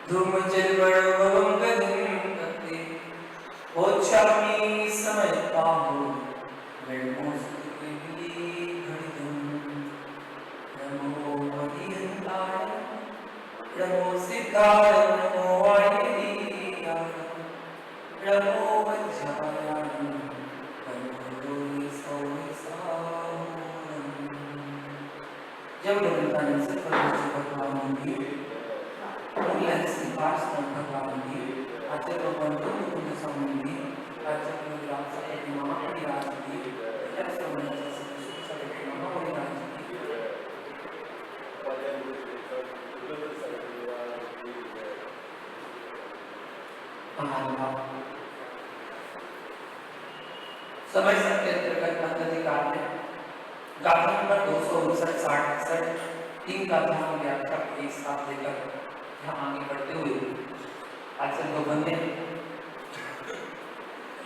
धूमजलवड़वं गतिं कत्ते वोच्छामि समयपाहो वेणुस्तुतिभिः घटितं नमो मदीयन्ताय नमो सिद्धाय नमो वायुदेवाय नमो वज्राय नमो जब भगवान से भगवान की उल्लेख से पास भगवान की आचार्य बंधु मुकुंद स्वामी आचार्य राम से महामणि राज की जब समझ से महामणि राज की समय सत्य पद्धति काल में गाथा नंबर 259 60 तीन गाथा की व्याख्या एक साथ लेकर यहाँ आगे बढ़ते हुए आचार्य भगवान ने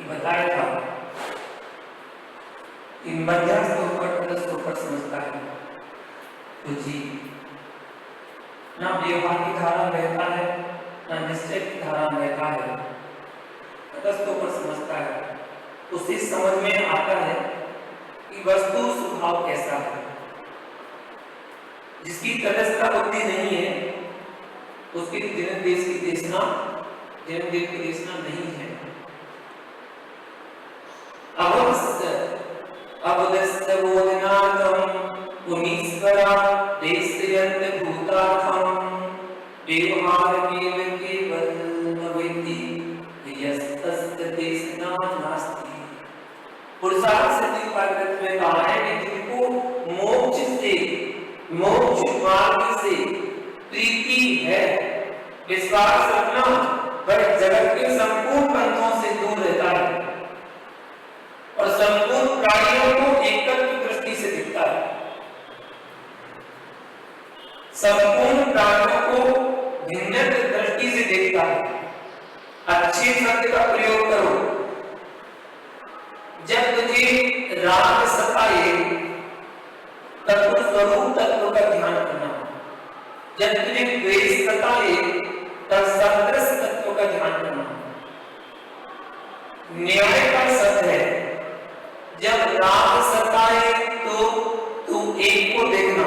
बताया था कि मध्यस्थ ऊपर तटस्थ ऊपर समझता है तो जी ना व्यवहार की धारा रहता है ना निश्चय की धारा रहता है, तटस्थ ऊपर समझता है। उसी समझ में आता है कि वस्तु स्वभाव कैसा है। जिसकी तटस्थता बुद्धि नहीं है उसकी जन्म देश की देशना नहीं है। अवदस्तबोधनार्थं पुनीश्वरा देशयन्त भूतार्थं व्यवहारमेव केवल न वेत्ति यस्तस्य देशना नास्ति। पुरुषार्थ सिद्धि प्रकृति में कहा है कि जिनको मोक्ष मार्ग से प्रीति है, विश्वास रखना, वह जगत के संपूर्ण पंथों से दूर रहता है और संपूर्ण प्राणियों को एकत्व दृष्टि से दिखता है। संपूर्ण प्राणियों को भिन्न दृष्टि से देखता है। अच्छे शब्द का प्रयोग करो। जब तुझे राग सताए तब स्वरूप तत्व का ध्यान करना। जब तुझे द्वेष सताए तब सदृश तत्व का ध्यान करना। न्याय का शब्द है, जब राग सताए तो तू एक को देखना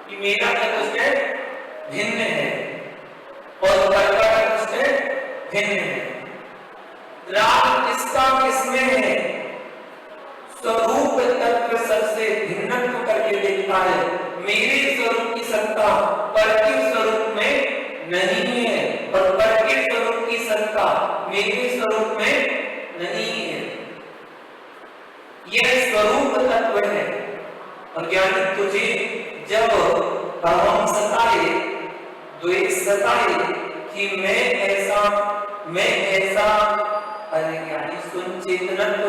कि मेरा तत्व भिन्न है और कर्ता तत्व भिन्न है। राग किसका किसमें है? स्वरूप तत्व सबसे भिन्न करके देखता है। मेरे स्वरूप की सत्ता पर के स्वरूप में नहीं है और पर के स्वरूप की सत्ता मेरे स्वरूप में नहीं है। यह स्वरूप तत्व है। और ज्ञानी तुझे जब अहम सताए, द्वेष सताए कि मैं ऐसा, अरे ज्ञानी सुन, चेतनत्व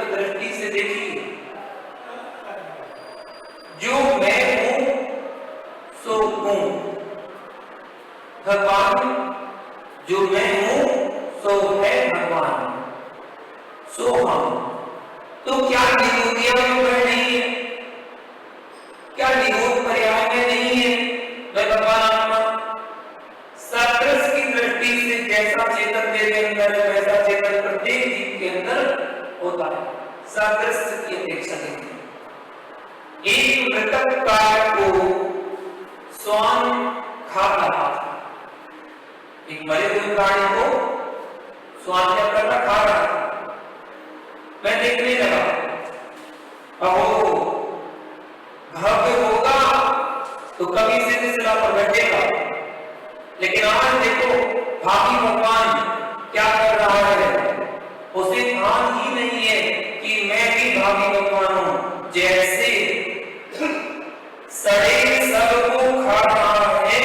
दृष्टि से देखिए। जो मैं हूं सो हूं भगवान, जो मैं हूं सो है भगवान, सो हम। तो क्या निगूढ़िया में वह नहीं है? क्या निगूढ़ पर्याय में नहीं है वह भगवान आत्मा? सदृश की दृष्टि से जैसा चेतन तेरे अंदर है वैसा चेतन प्रत्येक जीव के अंदर होता है। सदृश की अपेक्षा नहीं। एक मृतक काय को स्वान खा रहा था। एक मरे हुए प्राणी को स्वान क्या कर रहा, खा रहा था। मैं देखने लगा, अहो भव्य होगा तो कभी से शिला पर बैठेगा, लेकिन आज देखो भावी भगवान क्या कर रहा है। उसे ध्यान ही नहीं है कि मैं भी भावी भगवान हूं। जैसे सड़े सबको खा रहा है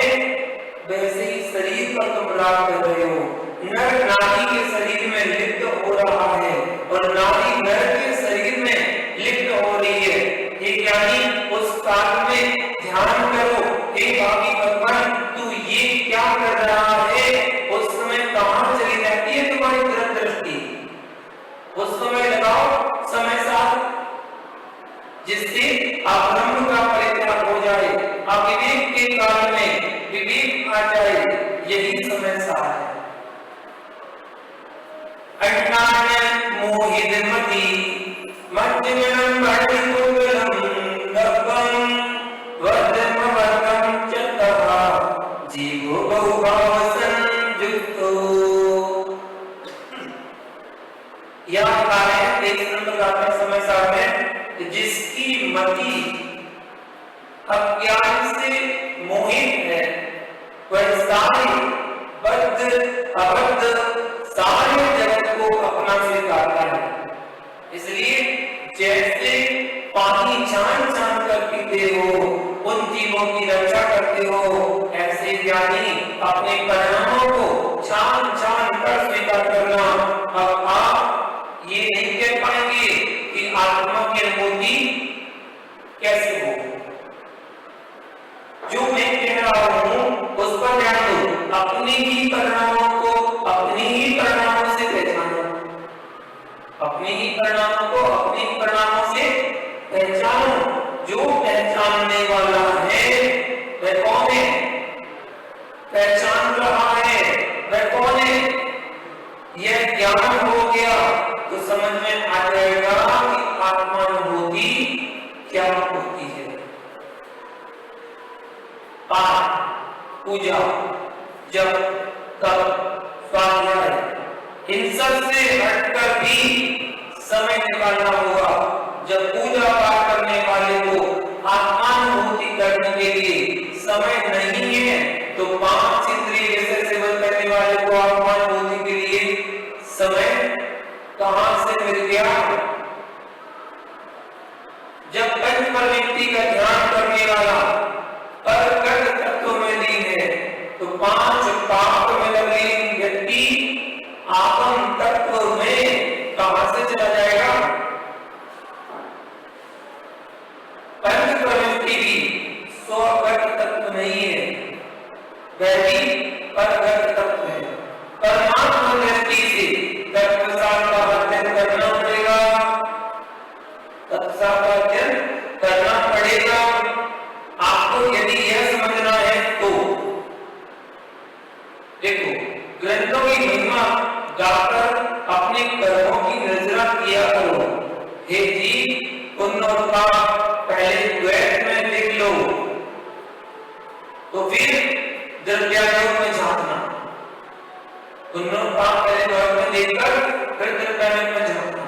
वैसे ही शरीर पर तुम राग कर रहे हो। नर नारी के शरीर में लिप्त हो रहा है और नारी नर के शरीर में लिप्त हो रही है। हे ज्ञानी, उस काल में ध्यान करो, हे भावी भगवान तू ये क्या कर रहा है। उस समय कहां चली जाती है तुम्हारी तरफ दृष्टि? उस समय लगाओ समय साथ, जिससे आप ब्रह्म का परित्याग हो जाए। अविवेक के काल में विवेक आ यही समय सार है। अज्ञान मोहितमति मध्यमनं वर्णितुलम दर्पं वर्धमवर्गं चतः जीवो बहुभाव संयुक्तो। यह कार्य एक नंबर समय सार में जिसकी मति अज्ञान से मोहित है वह सारे बद्ध अबद्ध सारे जगत को अपना स्वीकारता है। इसलिए जैसे पानी छान छान कर पीते हो, उन जीवों की रक्षा करते हो, ऐसे ज्ञानी अपने परिणामों को छान छान कर स्वीकार करना। अब आप ये नहीं कह पाएंगे कि आत्मा की अनुभूति कैसे हो। जो मैं कह रहा हूं उस पर ध्यान दो, अपने ही परिणामों को अपने ही परिणामों से पहचानो, अपने ही परिणामों को अपने ही परिणामों से पहचानो। जो पहचानने वाला है वह कौन है, पहचान रहा है वह कौन है। यह ज्ञान हो गया तो समझ में आ जाएगा कि आत्मानुभूति क्या होती है। पाठ, पूजा, जप, तप, स्वाध्याय, इन सब से हटकर भी समय निकालना होगा। जब पूजा पाठ करने वाले को आत्मानुभूति करने के लिए समय नहीं है तो पांच इंद्रिय जैसे सेवन करने वाले को आत्मानुभूति के लिए समय कहां से मिल गया। जब पंच प्रवृत्ति का ध्यान करने वाला परकट तत्व में लीन है तो पांच पाप में लगे व्यक्ति आत्म तत्व में कहां से चला जाएगा। पंच प्रवृत्ति भी स्वगत तत्व नहीं है, वह भी परगत तत्व है। परमात्मा दृष्टि से तत्वसार का अध्ययन करना पड़ेगा, तत्वसार का अध्ययन करना पड़ेगा। आपको यदि यह समझना है तो देखो, ग्रंथों की महिमा गाकर अपने कर्मों की नजरा किया करो। हे जी, उन का पहले द्वैत में देख लो तो फिर द्रव्यायोग में झांकना। उन्होंने पहले द्वैत में देखकर फिर द्रव्यायोग में झांकना।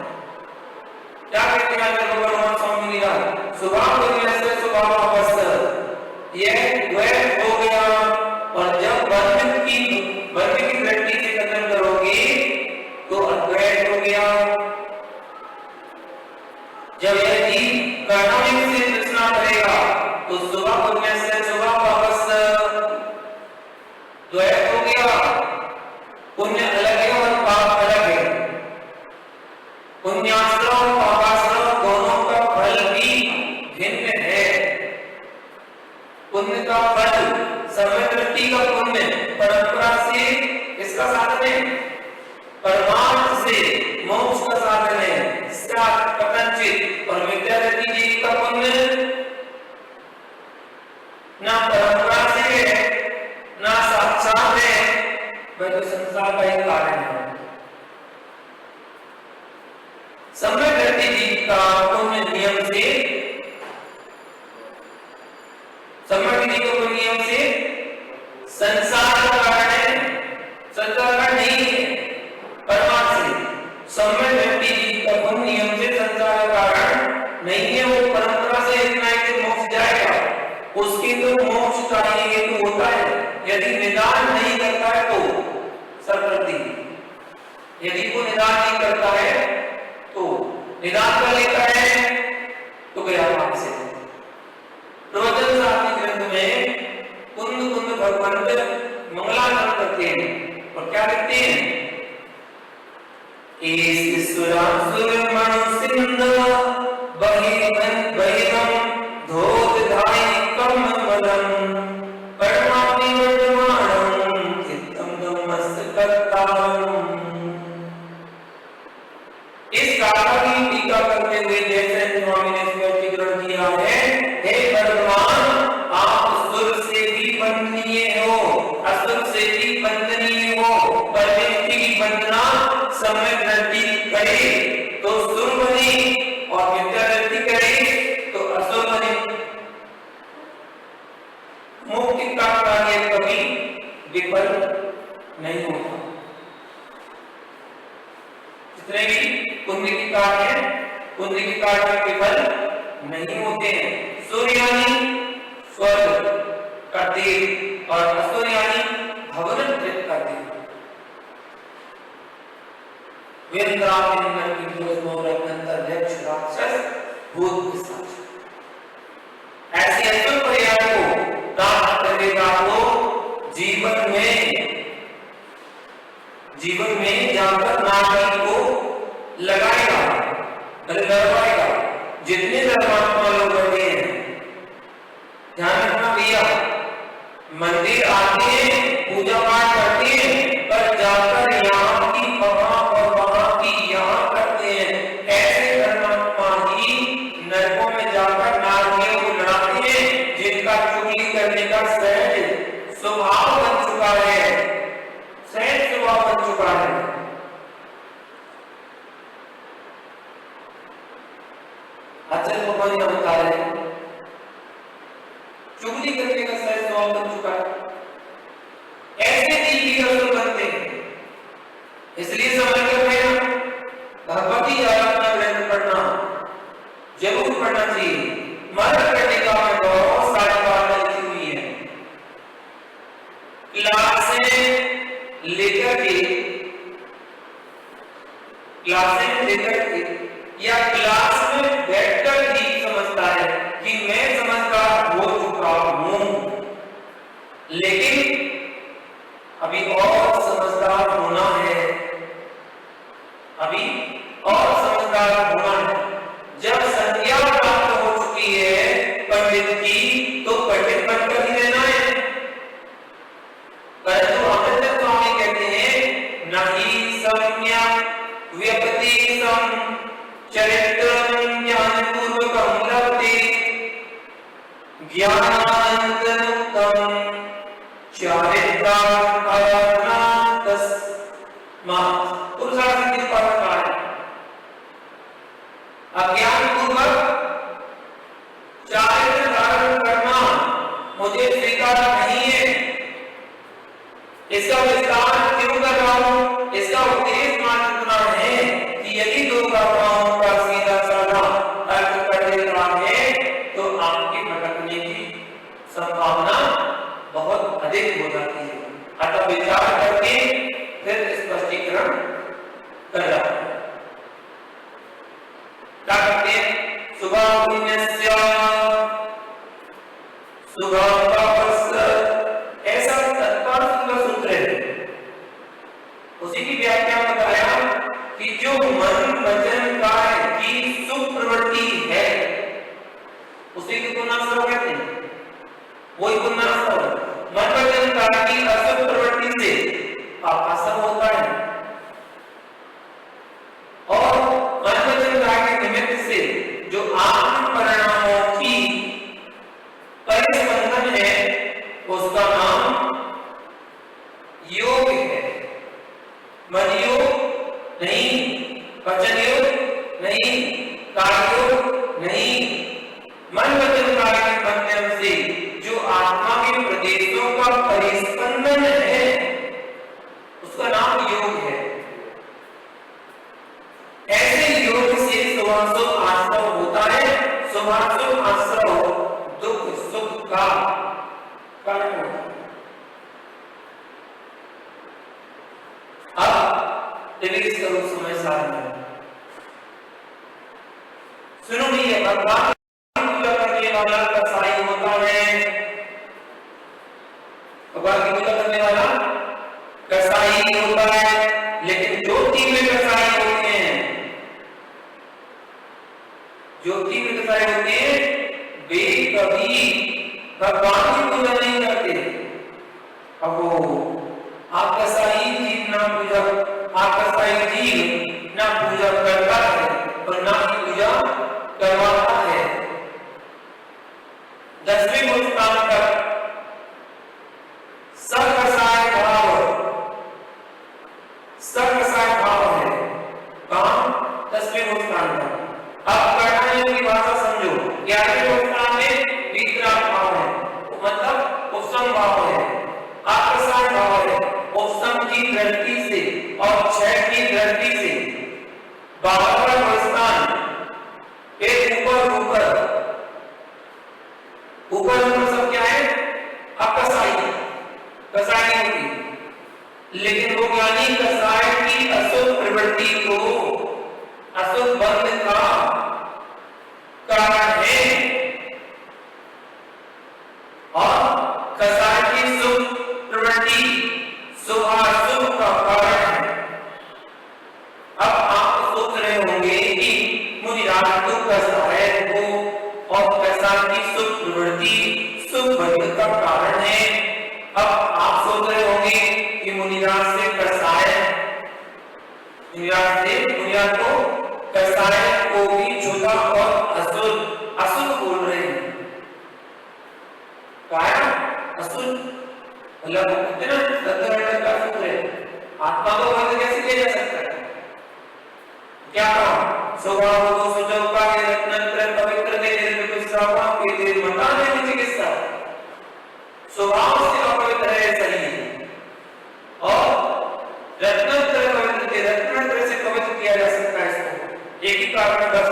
क्या कहते हैं भगवान स्वामी निराल, स्वभाव से स्वभाव अवस्था, यह द्वैत हो गया। और जब वर्ण्य की दृष्टि से कथन करोगे तो अद्वैत हो गया। जब यह जीव कर्णों से रचना करेगा तो स्वभाव से स्वभाव अवस्था द्वैत हो गया। पुण्य अलग है और पाप अलग है। पुण्याश्रम और पापाश्रम दोनों का फल भी भिन्न है। पुण्य का फल समय दृष्टि का पुण्य परंपरा से इसका साधन है, परमार्थ से मोक्ष का साधन है। कथनचित और विद्यार्थी जी का पुण्य ना परंपरा से है ना साक्षात है, वह तो संसार का ही कारण है। समय दृष्टि जी का पुण्य नियम से, समय दृष्टि को नियम से संसार का कारण है, संसार का नहीं है, परमात्मा से। समय दृष्टि जी का पुण्य नियम से संसार का कारण नहीं है। वो परंपरा से इतना है कि मोक्ष जाएगा, उसकी तो मोक्ष का ही हेतु होता है। यदि निदान नहीं करता है तो सरप्रति, यदि वो निदान नहीं करता है तो निदान कर लेता है तो गया वहां से। प्रवचन शास्त्र ग्रंथ में कुंद कुंद भगवंत मंगलाचरण करते हैं और क्या लिखते हैं, ईश्वरासुर मनुसिंद बहिरम धोत धाई कम मदम परमात्मी वर्तमानम चित्तम धम्मस्कर्तारम। इस गाथा की टीका करते हुए जैसे स्वामी ने स्पष्टीकरण किया है, हे भगवान, आप सुर से भी वंदनीय हो, हो, असुर से भी वंदनीय हो, परमेष्टि की वंदना सम्यक दृष्टि करे तो सुर बने और मिथ्या दृष्टि करे तो असुर बने। मुक्ति का कार्य कभी विफल नहीं होता। जितने भी पुण्य के कार्य हैं, पुण्य के कार्य विफल नहीं होते हैं। सूर्य यानी स्वर्ग का देव और असुर यानी भवन का देव। ऐसे असुर परिवार को प्राप्त करेगा तो जीवन में जाकर नारी को लगाएगा, डरवाएगा। जितने धर्मात्मा लोग बैठे हैं, ध्यान रखना भैया, मंदिर आते हैं, पूजा पाठ करते हैं, पर जाकर यहाँ की वहाँ और वहाँ की यहाँ करते हैं। ऐसे धर्मात्मा ही नरकों में जाकर नारियों को लड़ाते हैं, जिनका चुगली करने का सहज स्वभाव बन चुका है, सहज स्वभाव बन चुका है। आचार्य भगवान यह बता रहे हैं, चुगली करने का सहज स्वभाव बन चुका है। ऐसे भी असुर बनते हैं। इसलिए समझ कर मैं भगवती आराधना ग्रंथ पढ़ना जरूर पढ़ना चाहिए। मर्द करने का मैं बहुत सारी बातें लिखी हुई है, क्लास से लेकर के या क्लास में बैठकर ही समझता है कि मैं समझदार हो चुका हूं, लेकिन अभी और समझदार होना है, अभी और समझदार होना है। जब संज्ञा प्राप्त हो चुकी है पंडित की, तो पंडित बनकर ही रहना है। परंतु अमृत स्वामी कहते हैं, नहीं सम्या व्यपदेशम चरित्रम ज्ञानपूर्वकम लभते ज्ञानानंदमुक्तम चारित्रार्थ तस्मात्। पुरुषार्थ की परंपरा है। अज्ञान पूर्वक चारित्र धारण करना मुझे स्वीकार नहीं है। इसका विस्तार क्यों कर रहा हूं? इसका उद्देश्य मात्र इतना है कि यदि दो बातों का सीधा साधा अर्थ कर देता है तो आपके भटकने की संभावना बहुत अधिक हो जाती है। अतः विचार करके फिर स्पष्टीकरण कर रहा है। क्या कहते हैं? सुबह पुण्यस्य सुबह ऐसा तत्पर सुंदर सूत्र है। उसी की व्याख्या बताया कि जो मन वचन काय की सुख प्रवृत्ति है, उसी को पुण्याश्रव कहते हैं। वही पुण्याश्रव मन वचन काय की असुख प्रवृत्ति से पापाश्रव होता है, और मन वचन काय के निमित्त से जो आत्म परिणामों की परिस्पंदन है, उसका नाम योग है। मन योग नहीं, वचन योग नहीं, कार्य योग नहीं। मन वचन कार्य के माध्यम से जो आत्मा के प्रदेशों का परिस्पंदन है, उसका नाम योग है। ऐसे योग से शुभाशु आश्रव होता है। शुभाशु आश्रव दुख सुख का कारण होता है। अब रिलीज करो समय सार में सुनो भैया, भगवान की पूजा करने वाला कसाई होता है। भगवान की पूजा करने वाला कसाई होता है, लेकिन जो तीव्र कसाई होते हैं, जो तीव्र कसाई होते हैं, वे कभी भगवान की पूजा नहीं करते। अब आप कसाई जीव ना पूजा, आप कसाई जीव ना पूजा करता है और ना ही पूजा करवाता है। 10वें मुस्कान कर बावनवां स्थान एक ऊपर ऊपर ऊपर सब क्या है? कसाई कसाई होती, लेकिन वो ज्ञानी कसाई की अशुभ प्रवृत्ति को अशुभ बंध का कारण है और कसाई की शुभ प्रवृत्ति शुभाशुभ का कारण है। अब आप सोच रहे होंगे कि मुनिराज तो कसाई को और कसाई की शुभ प्रवृत्ति शुभ बंध का कारण है। अब आप सोच रहे होंगे कि मुनिराज से कसाई मुनिराज को कसाई को भी झूठा और अशुभ बोल रहे हैं। क्या अशुभ मतलब कितना सत्य का सूत्र है, आत्मा को बंद कैसे किया जा सकता है? क्या कहा? स्वभाव को सुजोगा के रत्नत्र पवित्र के निर्विश्रावा के देव मता ने चिकित्सा स्वभाव से अपवित्र है सही है और रत्नत्र से पवित्र किया जा सकता है इसको। एक ही कारण बस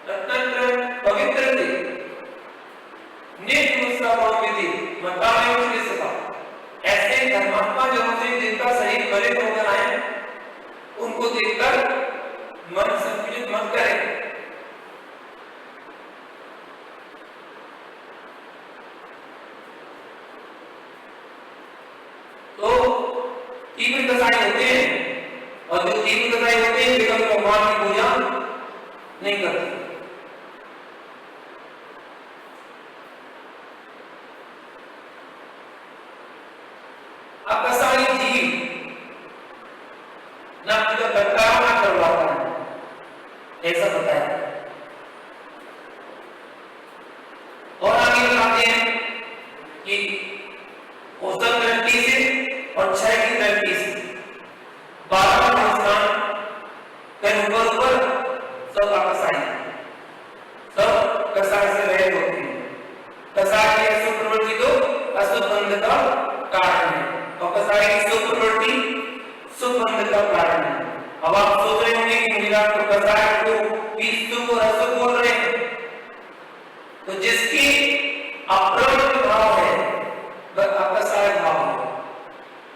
रत्नत्र पवित्र थे निर्विश्रावा के देव मता ने चिकित्सा। ऐसे धर्मात्मा जनों से जिनका शरीर बलित होकर आए उनको देखकर मन संकुचित मत करें। तो तीव्र कसाई होते हैं और जो तीव्र कसाई होते हैं वे कभी भगवान की पूजा नहीं करते। अब कसाई जीव ना पूजा करता है ना करवाता है, ऐसा पता है। और आगे बताते हैं कि औसत दृष्टि से और क्षय की दृष्टि से 12वां स्थान कहीं ऊपर सब कसाई से रहित होते हैं। कसाई की अशुभ प्रवृत्ति तो अशुभ बंध का कारण है और कसाई की शुभ प्रवृत्ति शुभ बंध का कारण है। अब आप सोच रहे होंगे कि मुनिराज को कसाई को भी शुभ और अशुभ बोल रहे हैं, तो जिसकी अप्रवृत्त भाव है वह अकसाई भाव है।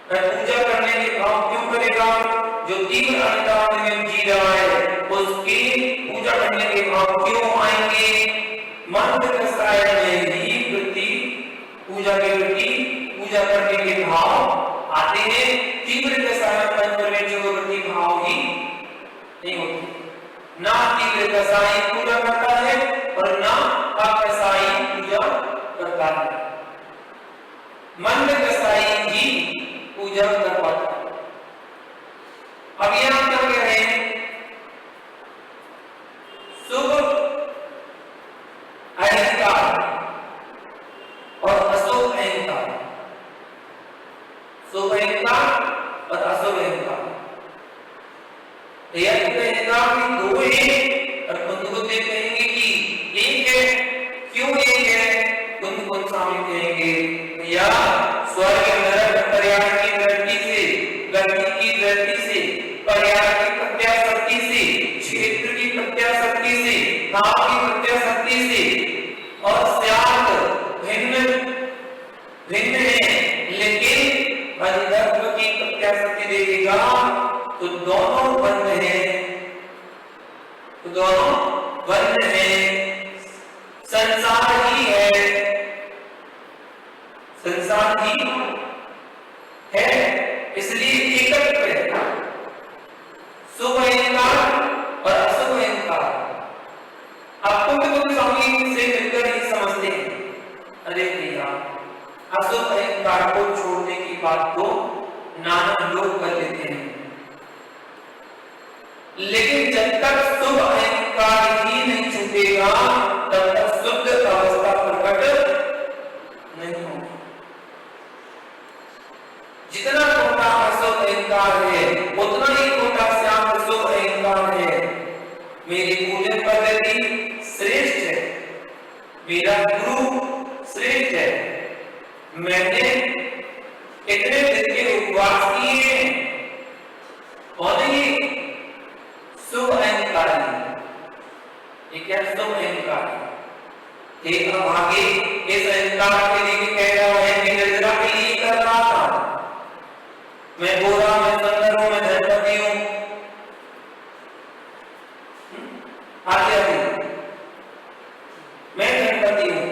वह पूजा करने के भाव क्यों करेगा? जो तीव्र अनुदान में जी रहा है उसकी पूजा करने के भाव क्यों आएंगे? मंद कसाई में ही वृत्ति पूजा के प्रति पूजा करने के भाव आते हैं। तीव्र कसाई में जो वृत्ति भाव ही नहीं होती। ना तीव्र कसाई पूजा करता है और ना अकसाई पूजा करता है। मंद कसाई ही पूजा कर पाता है। अब यहां क्या कह रहे हैं? शुभ अहंकार और अशुभ अहंकार, शुभ अहंकार और अशुभ अहंकार। यह अहंकार भी दो हैं और कुछ कहेंगे कि एक है। क्यों एक है? कुछ शामिल कहेंगे या स्वर्ग नरक पर्याय की दृष्टि से, गति की दृष्टि से, पर्याय की प्रत्याशक्ति से, क्षेत्र की प्रत्याशक्ति से, काल की प्रत्याशक्ति से और स्यात भिन्न भिन्न है, लेकिन बंधत्व की प्रत्याशक्ति देखेगा तो दोनों बंध है, तो दोनों बंध है। संसार ही है, संसार ही है, इसलिए एकत्व है। शुभ अहंकार और अशुभ अहंकार आपको तो स्वामी से मिलकर ही समझते हैं। अरे भैया अशुभ अहंकार को छोड़ने की बात को नाना लोग कर लेते हैं, लेकिन जब तक शुभ अहंकार ही नहीं छूटेगा तब तक शुद्ध अवस्था प्रकट नहीं होगी। जितना छोटा अशुभ अहंकार है उतना ही छोटा शांत शुभ अहंकार है। मेरी पूजन पद्धति श्रेष्ठ है, मेरा गुरु श्रेष्ठ है, मैंने इतने दिन के उपवास किए और ये शुभ क्या शुभ अहंकार। ठीक, अब आगे इस अहंकार के लिए कह रहा है कि निर्जरा के लिए कर रहा था, मैं गोरा, मैं सुंदर हूं, मैं धनपति हूं। आगे आगे मैं धनपति हूं।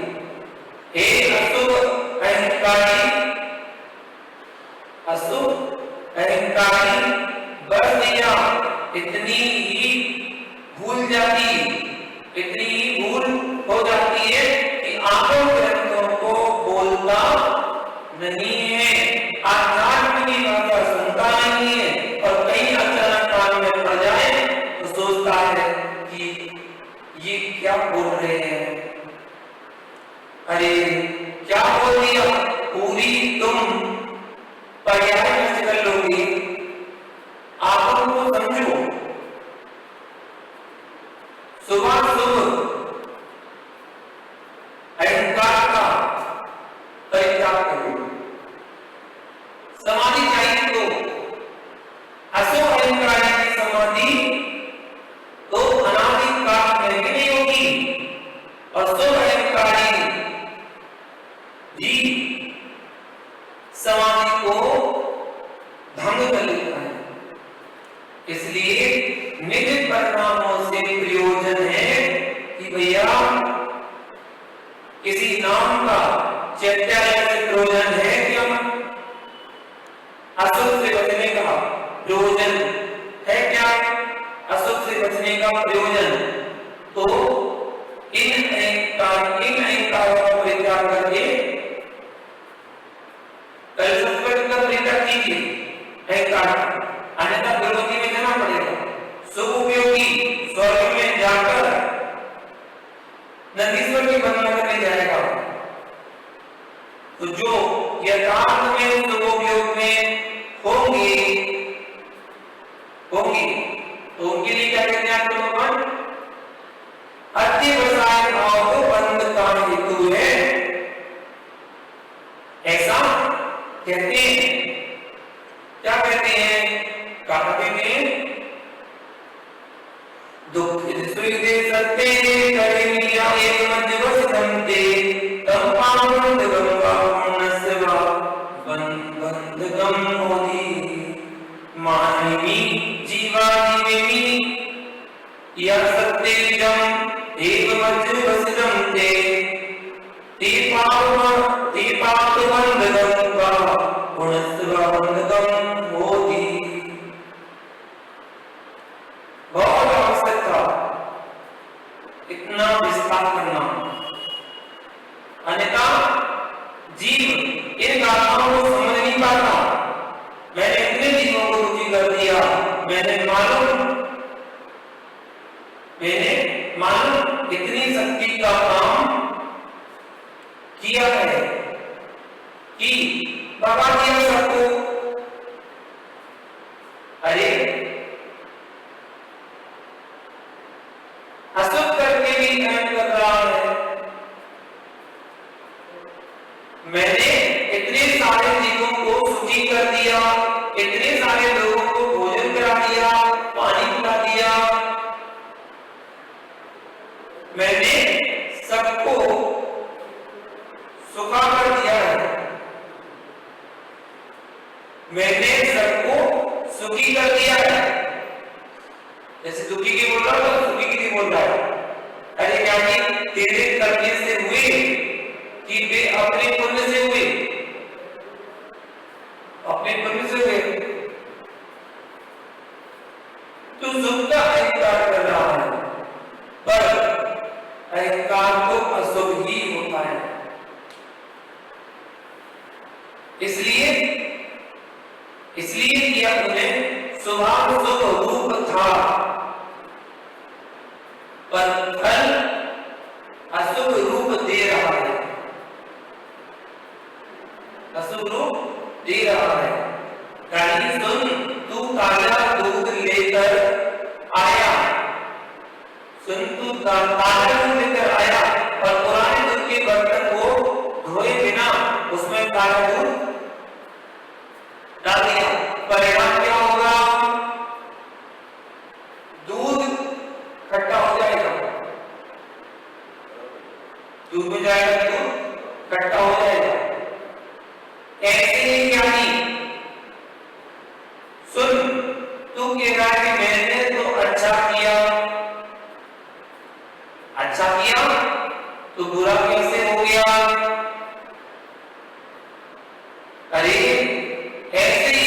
हे अशुभ अहंकारी, अशुभ अहंकारी, बस इतनी ही भूल जाती, इतनी ही भूल हो जाती है कि आंखों ग्रंथों को बोलता नहीं है, आध्यात्म की भाषा सुनता नहीं है, और कहीं अचानक कान में पड़ जाए तो सोचता है कि ये क्या बोल रहे हैं, अरे क्या बोल दिया। पूरी तुम पर्याय नष्ट कर लोगी। आप को समझो, सुबह सुबह अहंकार का परित्याग करो, समाधि चाहिए तो अशुभ अहंकार की समाधि तो अनादि काल में भी नहीं होगी, और शुभ अहंकारी भी समाधि को भंग कर लेता है। इसलिए निज परिणामों से प्रयोजन है कि भैया किसी नाम का चैत्यालय से प्रयोजन है कि हम अशुभ से बचने का प्रयोजन है क्या, अशुभ से बचने का प्रयोजन, तो इन अहंकारों का परित्याग करके कल का परित्याग कीजिए अहंकार, अन्यथा दुर्गति में जाना पड़ेगा। शुभ उपयोगी स्वर्ग में जाकर नंदीश्वर की वंदना करने जाएगा। तो जो यथार्थ में शुभ उपयोग में होंगे तो उनके लिए क्या कहते हैं आप लोग, अति प्रसाद भाव को बंद का हेतु है, ऐसा कहते हैं। क्या कहते हैं, कहा कहते हैं, दुख सुविधे सत्य करे मिया एक मध्यवश धमते तम पावंद गंगा पूर्णस्वा बंद गम होती मानिमी जीवा जीवेमी या सत्य जम एक मध्यवश धमते दीपात बंद गंगा पूर्णस्वा बंद गम होती। बहुत आवश्यक था इतना विस्तार करना, अन्यथा जीव इन गाथाओं को समझ नहीं पाता। मैंने इतने जीवों को दुखी कर दिया, मैंने मालूम इतनी शक्ति का काम किया है कि भगा दिया सबको। अरे अशुभ करके भी अहम कर रहा है। मैंने इतने सारे जीवों को सुखी कर दिया, इतने सारे लोगों को भोजन करा दिया, पानी पिला दिया, मैंने सबको सुखा कर दिया है, मैंने सबको सुखी कर दिया है। जैसे दुखी की बोल रहा है तो सुखी की नहीं बोल रहा है। अरे क्या कि तेरे करने से हुए कि वे अपने पुण्य से हुए, अपने पुण्य से हुए। तू सुख का अहंकार कर रहा है, पर अहंकार तो अशुभ ही होता है। इसलिए किया उन्हें स्वभाव शुभ रूप था, पर फल अशुभ रूप दे रहा है, अशुभ रूप दे रहा है। कहीं सुन, तू ताजा दूध लेकर आया, सुन तू ताजा दूध लेकर आया और पुराने दूध के बर्तन को धोए बिना उसमें ताजा दूध डाल दिया, परिणाम क्या होगा? दूध खट्टा हो जाएगा,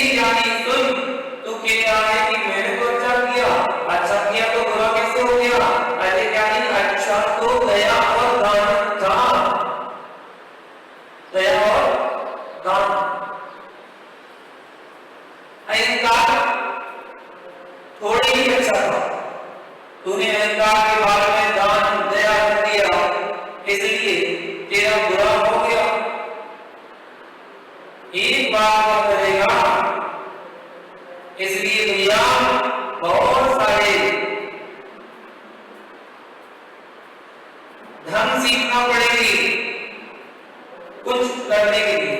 ही जानी सुन, तू कह रहा है कि मैंने तो अच्छा किया तो बुरा कैसे हो गया? अरे ज्ञानी अच्छा तो दया और दान था, दया और दान। अहंकार थोड़ी ही अच्छा था, तूने अहंकार के बारे में दान दया कर दिया, इसलिए तेरा बुरा हो गया। एक बात करेगा, इसलिए भैया बहुत सारे धन सीखना पड़ेगी कुछ करने के लिए।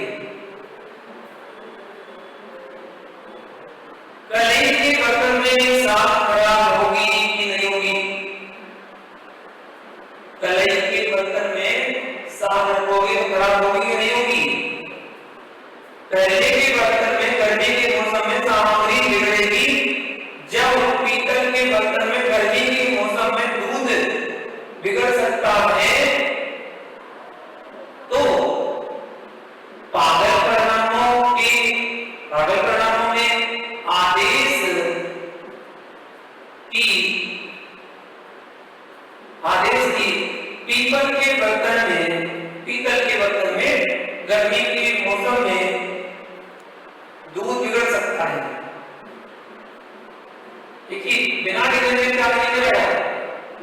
कलई के बर्तन में साग खराब होगी कि नहीं होगी? कलई के बर्तन में साग रखोगे तो खराब होगी कि नहीं होगी? पहले के बर्तन में गर्मी के मौसम में सामग्री बिगड़ेगी, जब पीतल के बर्तन में गर्मी के मौसम में दूध बिगड़ सकता है, तो पागल परिणामों में आदेश की पीतल के बर्तन में गर्मी के मौसम में दूध बिगड़ सकता है। देखिए बिना डिटर्जेंट का नहीं करेगा,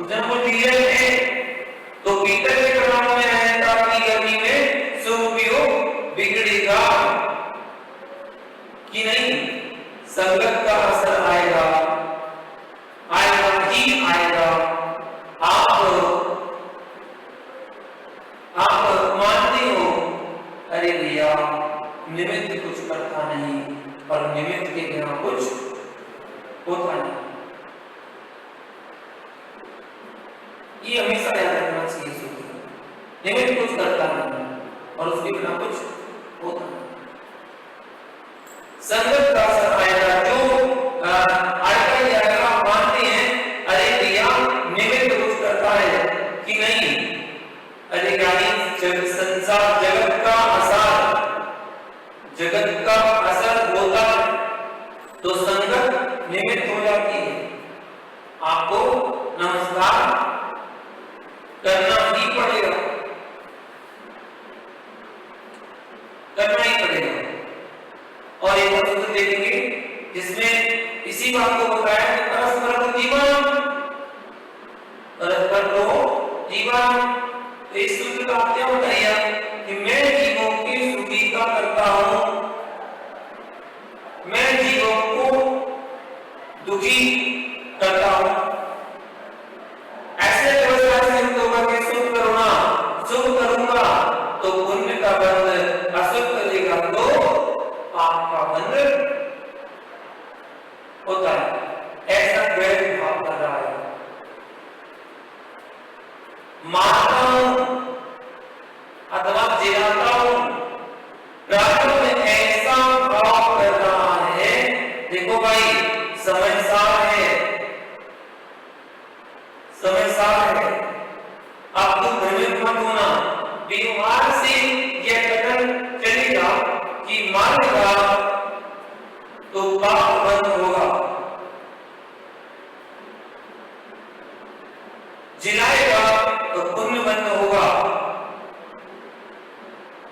जब वो डीजल है तो पीतल के परिणामों में रहता कि गर्मी में सुपयोग बिगड़ेगा कि नहीं? संगत का असर आएगा ही आएगा। आप मानते हो, अरे भैया निमित्त कुछ करता नहीं और निमित्त के बिना कुछ होता नहीं। ये हमेशा याद रखना चाहिए, निमित्त कुछ करता नहीं और उसके बिना कुछ होता नहीं। संगत का असर आएगा, जो आजकल जाएगा मानते हैं, अरे भैया निमित्त कुछ करता है कि नहीं? अरे संसार जगत का असर होता है तो संगत निमित्त हो जाती है। आपको नमस्कार करना ही पड़ेगा, करना ही पड़ेगा। और एक और सूत्र देखेंगे जिसमें इसी बात को बताया कि परस्पर जीवन, परस्पर जीवन। तो इस सूत्र का क्या होता है कि मैं जीवों की सुखी का करता हूं, मैं जीवों को दुखी करता हूं। ऐसे व्यवस्था से हम तो करके शुभ करूंगा तो पुण्य का बंध, अशुभ करेगा तो पाप का बंध होता है। ऐसा द्वैत भाव कर रहा है। मारता हूं अथवा जिलाता हूं, प्रारंभ में ऐसा भाव कर रहा है। देखो भाई समय सार है, अब तुम भ्रमित मत होना। व्यवहार से यह कथन चलेगा कि मारेगा तो पाप बंद होगा, जिलाएगा तो पुण्य बंद होगा।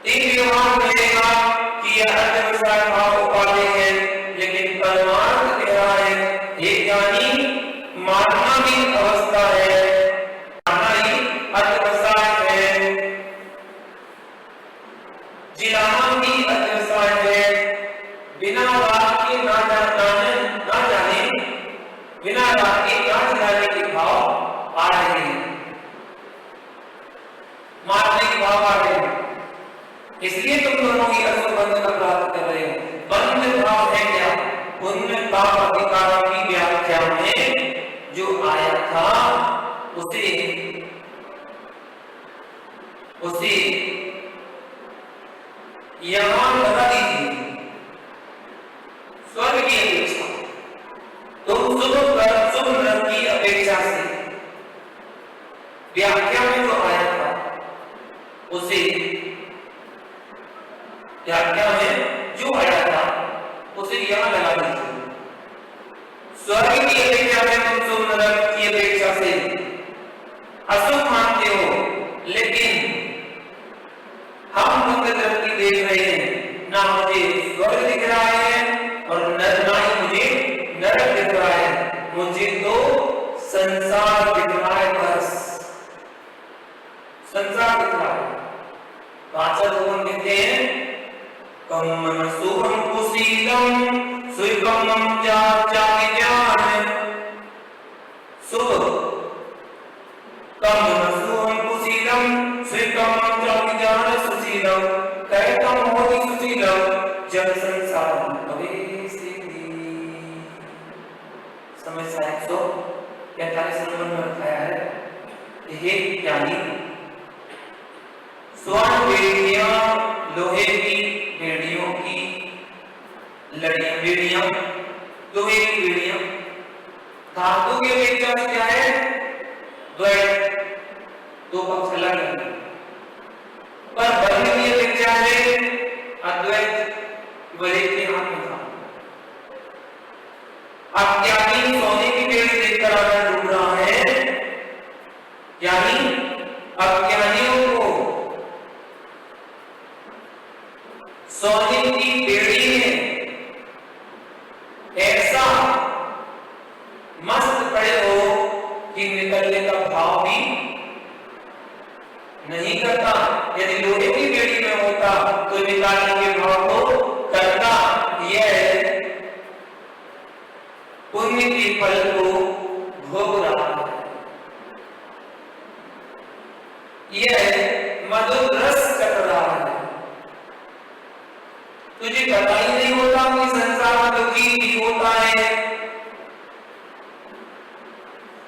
एक व्यवहार मिलेगा कि यह अध्यवसाय भाव उपाधि है, लेकिन परमार्थ कह रहा है ये ज्ञानी मानना भी अवस्था है, मानना ही अध्यवसाय है, जिलाना भी अध्यवसाय है। बिना रात के ना जाने बिना रात के ना जिलाने के भाव आ रहे हैं, मारने के भाव आ रहे हैं। इसलिए तुम दोनों की अशुभ बंध का प्राप्त कर रहे हो। बंध भाव है क्या? पुण्य पाप अधिकारों की व्याख्या में जो आया था उसे यहां लगा दीजिए। स्वर्ग की अपेक्षा, तुम शुभ नरक की अपेक्षा से व्याख्या में जो आया था उसे युक्ति यहाँ लगा दीजिए। स्वर्ग की अपेक्षा में तुम शुभ नरक की अपेक्षा से अशुभ मानते हो, लेकिन हम मंगल ग्रह की देख रहे हैं, ना मुझे स्वर्ग दिख रहा है और ना ही मुझे नरक दिख रहा है, मुझे तो संसार दिख रहा है, बस संसार दिख रहा है। आचार्य भगवान कहते हैं कम्मन सुखम कुशीलम सुखम ज्ञान सुख कम्मन सुखम कुशीलम सुखम ज्ञान सुशीलम कैतम होति सुशीलम जब संसार समस्या 145 नंबर में बताया है। ये ज्ञानी स्वर्ण बेड़ियां, लोहे की बेड़ियों की बेड़ियां, लोहे की बेड़ियां, धातु की अपेक्षा क्या है? द्वैत, दो पक्ष अलग है, पर बल की अपेक्षा है अद्वैत, बड़े के हाथ में था। अज्ञानी सोने की बेड़ी देखकर आनंद डूब रहा है, यानी अज्ञानियों को सोने की बेड़ी में ऐसा मस्त पड़े हो कि निकलने का भाव भी नहीं करता। यदि लोहे की बेड़ी में होता तो निकालने के भाव को करता। यह पुण्य के फल को भोग रहा है, यह मधुर रस चख रहा है। तुझे पता ही नहीं होता कि संसार में दुखी भी होता है,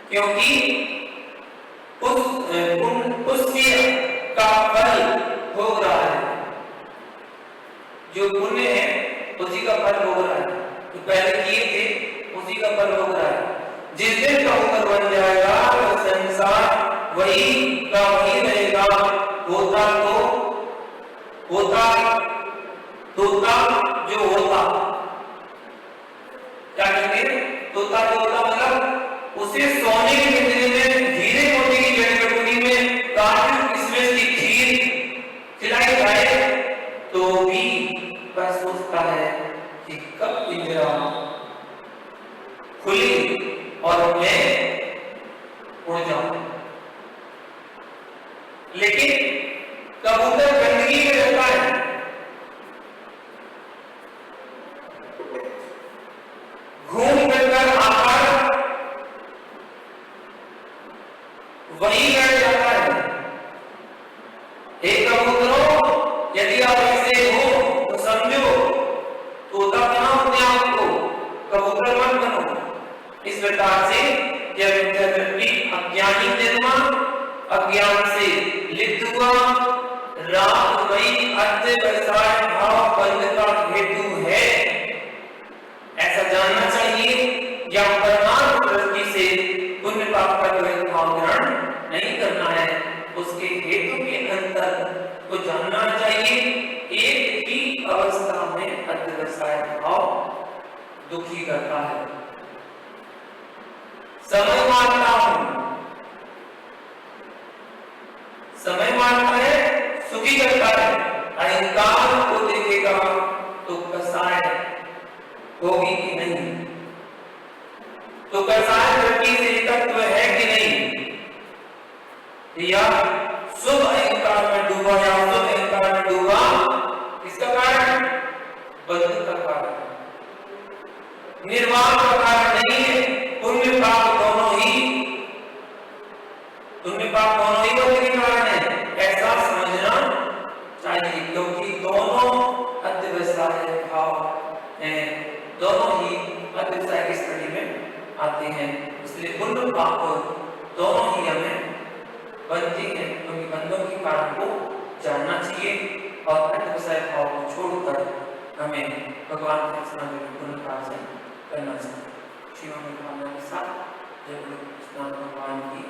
क्योंकि पुण्य का फल भोग रहा है। जो पुण्य है उसी का फल भोग रहा है, जो पहले किए थे उसी का फल भोग रहा है। जिस दिन का होकर बन जाएगा वो संसार वही का वही रहेगा। होता जो होता, क्या कहते हैं? तोता जो होता मतलब उसे सोने के पिंजरे में हीरे मोती की जड़ी कटोरी में काट इसमें से खीर खिलाई जाए तो भी वह सोचता है कि कब पिंजरा खुली और मैं उड़ जाऊं। लेकिन कबूतर गंदगी में रहता है, घूम कर आकर वही बैठ जाता है। एक कबूतरों, यदि आप ऐसे हो तो समझो तोता बना अपने आप को, कबूतर मत बनो। इस प्रकार से यह विद्यार्थी अज्ञानी जन्मा, अज्ञान से लिप्त हुआ, रागमयी अध्यवसाय भाव बंध का हेतु है, ऐसा जानना चाहिए। या परमार्थ दृष्टि से पुण्य पाप का भाव ग्रहण नहीं करना है, उसके हेतु के अंतर को जानना चाहिए। एक ही अवस्था में अध्यवसाय भाव दुखी करता है। समय मारता हूं, समय मारता है, सुखी करता है। अहंकार को देखेगा तो कसाय होगी कि नहीं, तो कसाय वृत्ति से तत्व है कि नहीं, या शुभ अहंकार में डूबा या शुभ अहंकार में डूबा, इसका कारण बंध का कारण, निर्वाण का कारण नहीं है। पुण्य पाप दोनों ही बंध के कारण है, ऐसा समझना चाहिए। क्योंकि दोनों अध्यवसाय भाव हैं, दोनों ही अध्यवसाय की श्रेणी में आते हैं। इसलिए पुण्य पाप दोनों ही हमें बनते हैं, क्योंकि बंधों के कारण को जानना चाहिए और अध्यवसाय भाव को छोड़कर हमें भगवान के पुण्य कार्य करना चाहिए। शिव में भावना के साथ जब भगवान की